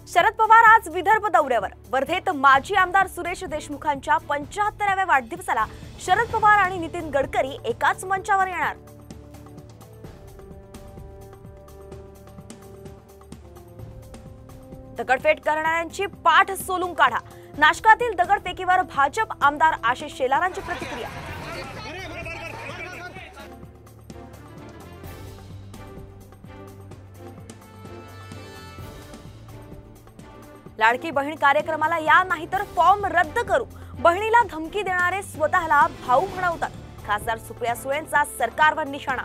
शरद पवार आज विदर्भ दौऱ्यावर। वर्धेत माजी आमदार सुरेश देशमुखांच्या 75व्या वाढदिवसाला शरद पवार आणि नितीन गडकरी एकाच मंचावर येणार। दगडफेक करणाऱ्यांची पाठ सोलून काढा। नाशकातील दगडफेकीवर भाजप आमदार आशिष शेलारांची प्रतिक्रिया। लाडकी बहीण कार्यक्रमाला या नाहीतर फॉर्म रद्द करू। बहिणीला धमकी देणारे स्वतःला भाऊ म्हणवतात। खासदार सुप्रिया सुळेंचा सरकारवर निशाणा।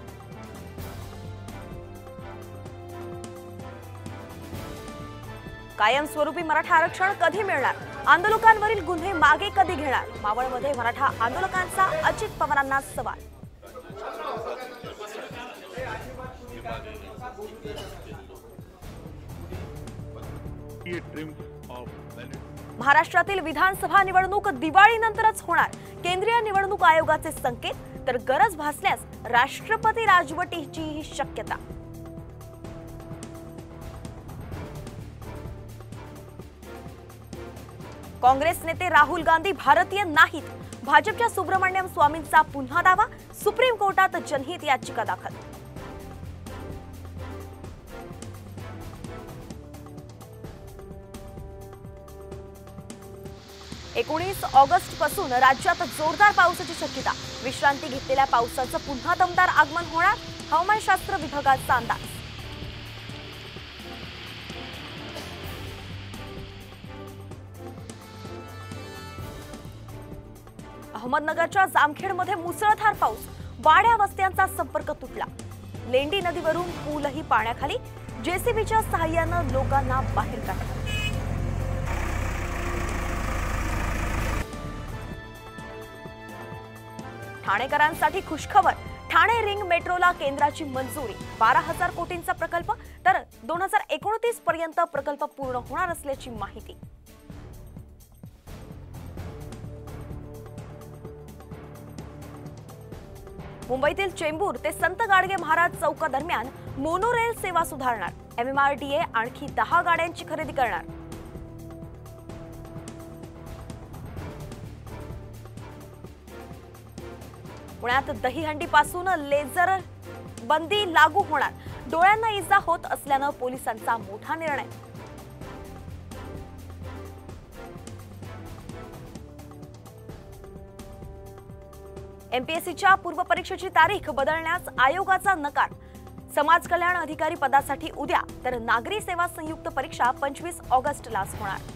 कायमस्वरूपी मराठा आरक्षण कधी मिळणार? आंदोलकांवरील गुन्हे मागे कधी घेणार? मावळमध्ये मराठा आंदोलकांचा अजित पवारांना सवाल। महाराष्ट्रातील विधानसभा निवडणूक दिवाळीनंतरच होणार। केंद्रीय निवडणूक आयोगाचे संकेत, तर गरज भासल्यास राष्ट्रपती राजवटीची शक्यता। काँग्रेस नेते राहुल गांधी भारतीय नाहीत। भाजपच्या सुब्रमण्यम स्वामींचा पुन्हा दावा। सुप्रीम कोर्टात जनहित याचिका दाखल। एकोणीस ऑगस्ट पासून राज्यात जोरदार पावसाची शक्यता। विश्रांती घेतलेल्या पावसाचं पुन्हा दमदार आगमन होणार। हवामानशास्त्र विभागाचा अंदाज। अहमदनगरच्या जामखेडमध्ये मुसळधार पाऊस। वाड्या वस्त्यांचा संपर्क तुटला। लेंडी नदीवरून पूलही पाण्याखाली। जेसीबीच्या सहाय्याने लोकांना बाहेर काढलं। ठाणेकरांसाठी खुशखबर। ठाणे रिंग मेट्रोला केंद्राची मंजुरी। 12,000 कोटींचा प्रकल्प, तर 2029 पर्यंत प्रकल्प पूर्ण होणार असल्याची माहिती। मुंबईतील चेंबूर ते संत गाडगे महाराज चौका दरम्यान मोनोरेल सेवा सुधारणार। MMRDA आणखी 10 गाड्यांची खरेदी करणार। पुण्यात दहीहंडीपासून लेझर बंदी लागू होणार। डोळ्यांना इजा होत असल्याने पोलिसांचा मोठा निर्णय। MPSCच्या पूर्व परीक्षेची तारीख बदलण्यास आयोगाचा नकार। समाज कल्याण अधिकारी पदासाठी उद्या, तर नागरी सेवा संयुक्त परीक्षा 25 ऑगस्टलाच होणार।